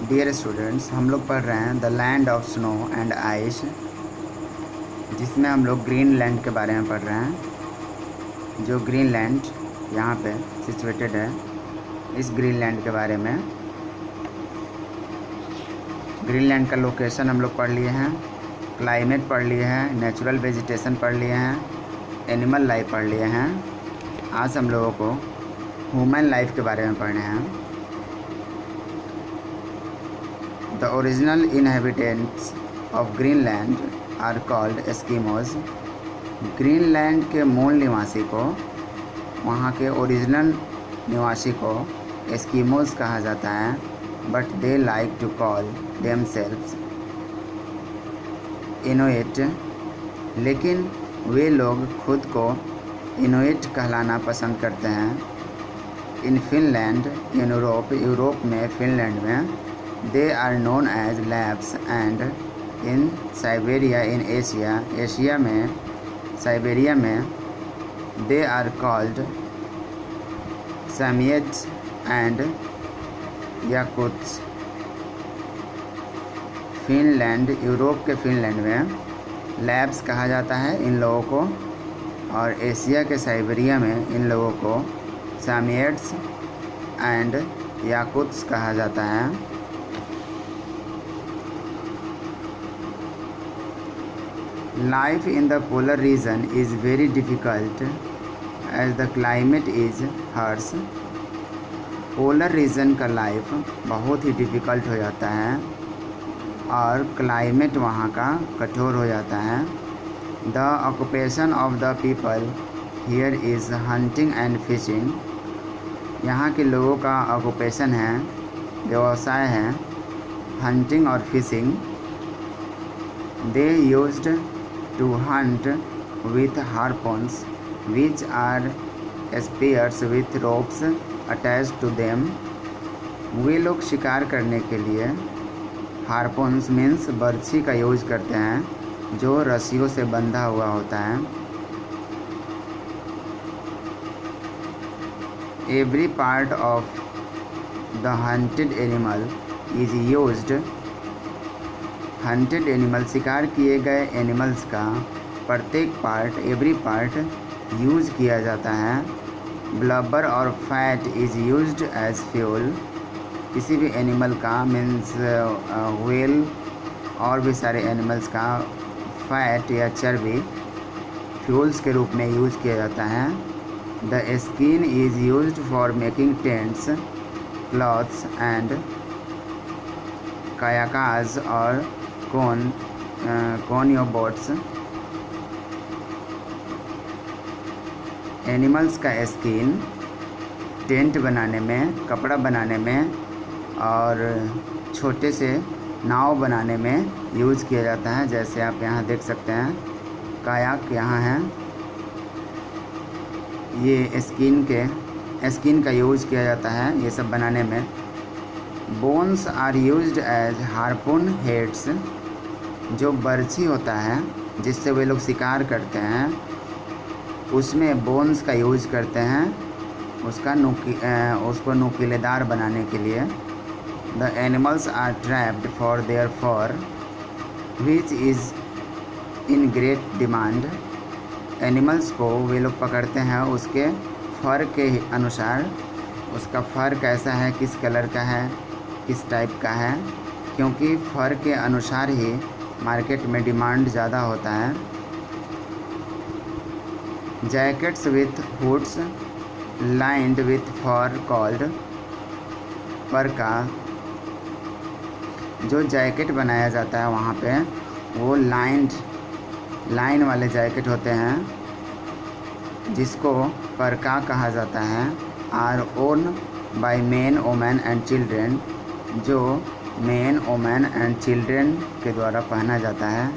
Dear students, हम लोग पढ़ रहे हैं the land of snow and ice, जिसमें हम लोग ग्रीनलैंड के बारे में पढ़ रहे हैं। जो ग्रीनलैंड यहाँ पे सिचुएटेड है, इस ग्रीनलैंड के बारे में, ग्रीनलैंड का लोकेशन हम लोग पढ़ लिए हैं, क्लाइमेट पढ़ लिए हैं, नेचुरल वेजिटेशन पढ़ लिए हैं, एनिमल लाइफ पढ़ लिए हैं। आज हम लोगों को ह्यूमन लाइफ के बारे में पढ़ने हैं। The original inhabitants of Greenland are called Eskimos. Greenland के मूल निवासी को, वहाँ के ओरिजिनल निवासी को एस्किमोज कहा जाता है, but they like to call themselves Inuit. लेकिन वे लोग खुद को इनुइट कहलाना पसंद करते हैं। इन फिनलैंड इन यूरोप में, फिनलैंड में they are known as Lapps, and in Siberia in Asia में, साइबेरिया में they are called Samoyeds and Yakuts। Finland, Europe के फिनलैंड में लैब्स कहा जाता है इन लोगों को, और एशिया के साइबेरिया में इन लोगों को सामियड्स एंड याकुत्स कहा जाता है। Life in the polar region is very difficult as the climate is harsh। Polar region का लाइफ बहुत ही डिफ़िकल्ट हो जाता है और क्लाइमेट वहाँ का कठोर हो जाता है। The occupation of the people here is hunting and fishing. यहाँ के लोगों का ऑक्यूपेशन है, व्यवसाय है, हंटिंग और fishing. They used to hunt with harpoons, which are spears with ropes attached to them। वे लोग शिकार करने के लिए हार्पोन्स मीन्स बर्छी का यूज करते हैं, जो रस्सियों से बंधा हुआ होता है। Every part of the hunted animal is used. Hunted animal, शिकार किए गए एनिमल्स का प्रत्येक पार्ट, एवरी पार्ट यूज़ किया जाता है। ब्लबर और fat is used as fuel. किसी भी एनिमल का मीन्स व्हेल और भी सारे एनिमल्स का फैट या चर्बी फ्यूल्स के रूप में यूज़ किया जाता है। The skin is used for making tents, clothes and kayaks और कौन बोट्स। एनिमल्स का स्किन टेंट बनाने में, कपड़ा बनाने में और छोटे से नाव बनाने में यूज़ किया जाता है। जैसे आप यहाँ देख सकते हैं, कायाक यहाँ है। ये स्किन का यूज़ किया जाता है ये सब बनाने में। Bones are used as harpoon heads. जो बर्छी होता है जिससे वे लोग शिकार करते हैं, उसमें बोन्स का यूज करते हैं, उसको नुकीलेदार बनाने के लिए। The animals are trapped for their fur which is in great demand. Animals को वे लोग पकड़ते हैं उसके फर के अनुसार। उसका फर कैसा है, किस कलर का है, किस टाइप का है, क्योंकि फर के अनुसार ही मार्केट में डिमांड ज़्यादा होता है। Jackets with hoods lined with fur called parka. जो जैकेट बनाया जाता है वहाँ पे, वो लाइन वाले जैकेट होते हैं, जिसको परका कहा जाता है। Are worn by men, women and children. जो मेन, वोमेन एंड चिल्ड्रेन के द्वारा पहना जाता है।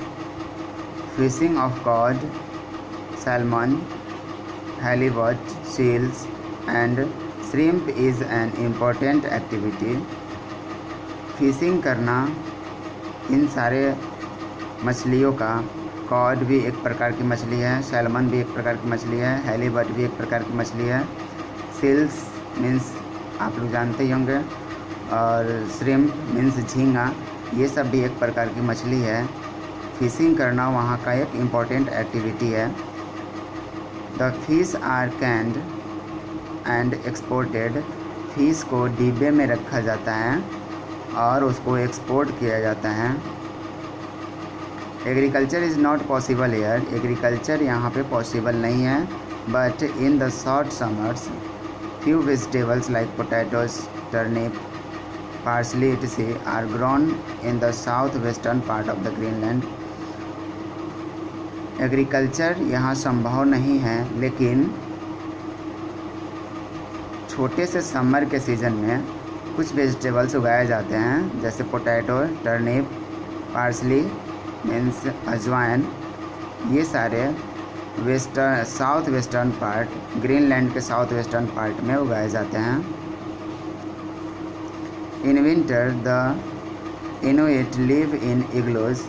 Fishing of cod, salmon, halibut, seals and shrimp is an important activity. Fishing करना इन सारे मछलियों का, कॉड भी एक प्रकार की मछली है, सैल्मन भी एक प्रकार की मछली है, हैलीबट भी एक प्रकार की मछली है, सील्स मीन्स आप लोग जानते ही होंगे, और श्रिम्प मीन्स झींगा, ये सब भी एक प्रकार की मछली है। फिशिंग करना वहाँ का एक इम्पॉर्टेंट एक्टिविटी है। The fish are canned and exported, fish को डिब्बे में रखा जाता है और उसको एक्सपोर्ट किया जाता है। Agriculture is not possible here, agriculture यहाँ पे पॉसिबल नहीं है। But in the short summers few vegetables like potatoes, turnip, parsley etc. Are grown in the south western part of the Greenland. Agriculture यहाँ संभव नहीं है, लेकिन छोटे से समर के सीज़न में कुछ वेजिटेबल्स उगाए जाते हैं, जैसे पोटैटो, टर्निप, पार्सली मीन्स अजवाइन, ये सारे साउथ वेस्टर्न पार्ट, ग्रीनलैंड के साउथ वेस्टर्न पार्ट में उगाए जाते हैं। In winter the Inuit live in igloos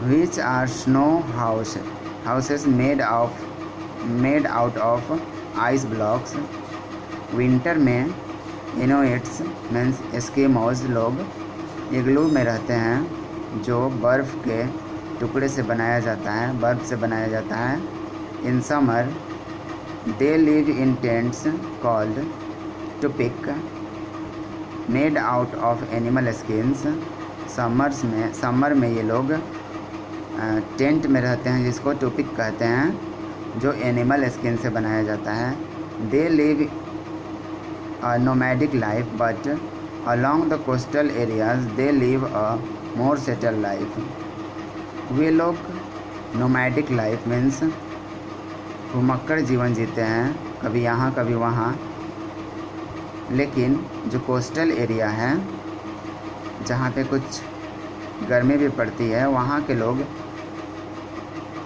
which are snow houses made out of ice blocks. Winter में इनुइट्स मीन्स एस्किमोज लोग इग्लू में रहते हैं, जो बर्फ़ के टुकड़े से बनाया जाता है, बर्फ़ से बनाया जाता है। In summer they live in tents called tupik made out of animal skins. Summer में ये लोग टेंट में रहते हैं, जिसको टुपिक कहते हैं, जो एनिमल स्किन से बनाया जाता है। They live a nomadic life but along the coastal areas they live a more settled life। वे लोग नोमैडिक लाइफ मीन्स घुमक्कड़ जीवन जीते हैं, कभी यहाँ कभी वहाँ। लेकिन जो कोस्टल एरिया है, जहाँ पे कुछ गर्मी भी पड़ती है, वहाँ के लोग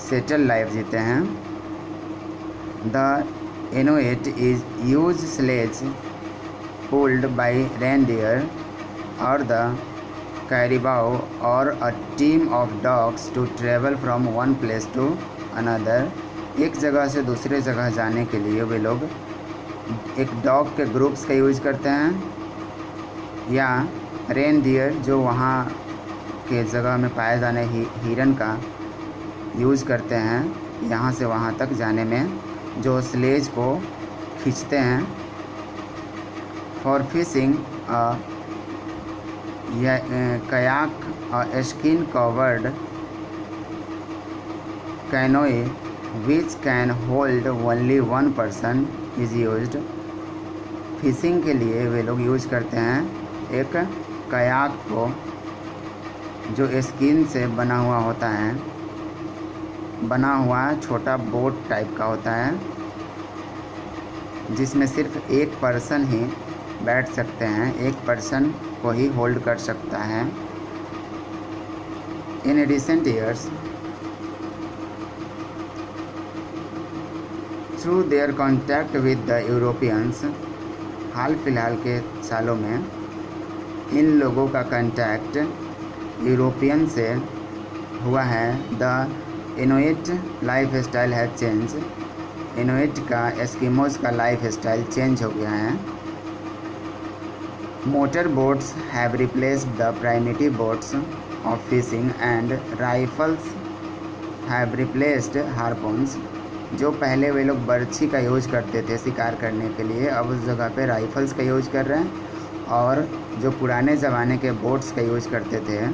सेटल लाइफ जीते हैं। The Inuit is use sledge pulled by reindeer or the caribou or a team of dogs to travel from one place to another। एक जगह से दूसरे जगह जाने के लिए वे लोग एक डॉग के ग्रुप्स का यूज़ करते हैं, या रेनडियर जो वहाँ के जगह में पाए जाने हिरन का यूज़ करते हैं यहाँ से वहाँ तक जाने में, जो स्लेज को खींचते हैं। For fishing, kayak, a skin-covered canoe which can hold only one person is used। Fishing के लिए वे लोग यूज करते हैं एक कयाक को, जो स्किन से बना हुआ होता है, बना हुआ छोटा बोट टाइप का होता है, जिसमें सिर्फ एक पर्सन ही बैठ सकते हैं, एक पर्सन को ही होल्ड कर सकता है। In recent years through their contact with the Europeans, हाल फिलहाल के सालों में इन लोगों का कांटेक्ट यूरोपियन से हुआ है। द इनुइट लाइफ स्टाइल है चेंज, इनुइट का, एस्किमोज का लाइफ स्टाइल चेंज हो गया है। Motor boats have replaced the primitive boats of fishing and rifles have replaced हार्पून्स। जो पहले वे लोग बर्छी का यूज करते थे शिकार करने के लिए, अब उस जगह पे राइफल्स का यूज कर रहे हैं, और जो पुराने ज़माने के बोट्स का यूज करते थे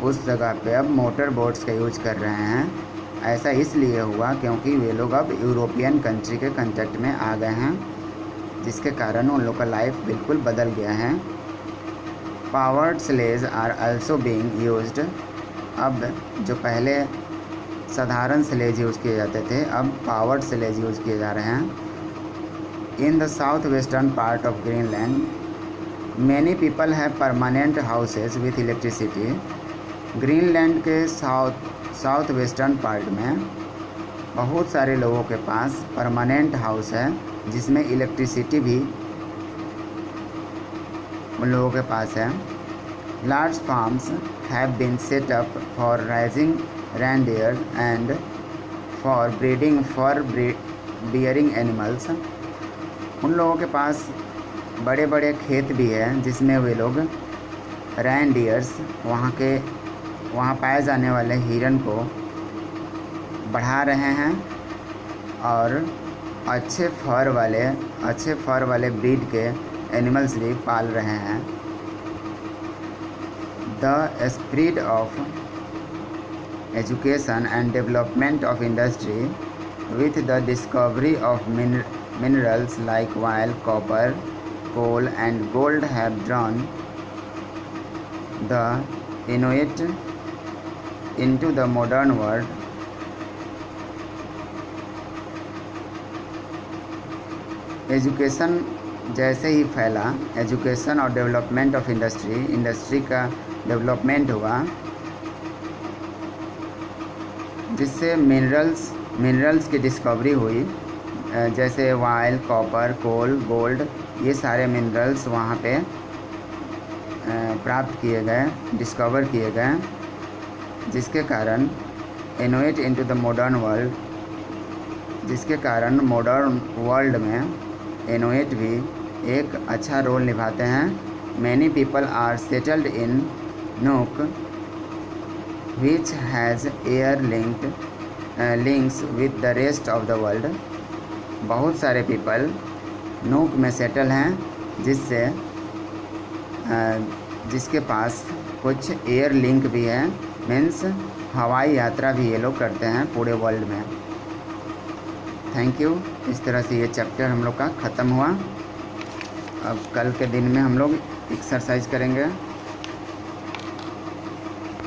उस जगह पे अब मोटर बोट्स का यूज कर रहे हैं। ऐसा इसलिए हुआ क्योंकि वे लोग अब यूरोपियन कंट्री के कांटेक्ट में आ गए हैं, जिसके कारण उन लोग का लाइफ बिल्कुल बदल गया है। Powered sledge are also being used. अब जो पहले साधारण स्लेज यूज़ किए जाते थे, अब पावर्ड स्लेज यूज़ किए जा रहे हैं। इन the south western part of Greenland many people have permanent houses with electricity. Greenland के साउथ वेस्टर्न पार्ट में बहुत सारे लोगों के पास परमानेंट हाउस है, जिसमें इलेक्ट्रिसिटी भी उन लोगों के पास है। Large farms have been set up for raising reindeer and for breeding for bearing animals। उन लोगों के पास बड़े बड़े खेत भी हैं जिसमें वे लोग रेनडियर्स वहाँ पाए जाने वाले हिरन को बढ़ा रहे हैं और अच्छे फर वाले ब्रीड के एनिमल्स भी पाल रहे हैं। The spread of education and development of industry with the discovery of minerals like oil, copper, coal and gold have drawn the Inuit into the modern world. Education जैसे ही फैला, एजुकेशन और development of industry का development हुआ, जिससे minerals की discovery हुई, जैसे oil, copper, कोल, gold, ये सारे मिनरल्स वहाँ पे प्राप्त किए गए, डिस्कवर किए गए, जिसके कारण innovate into the modern world, जिसके कारण मॉडर्न वर्ल्ड में इनोवेट भी एक अच्छा रोल निभाते हैं। Many people are settled in Nuuk which has air links with the rest of the world. बहुत सारे पीपल नूक में सेटल हैं जिसके पास कुछ एयर लिंक भी है, मीन्स हवाई यात्रा भी ये लोग करते हैं पूरे वर्ल्ड में। Thank you. इस तरह से ये चैप्टर हम लोग का ख़त्म हुआ। अब कल के दिन में हम लोग एक्सरसाइज करेंगे।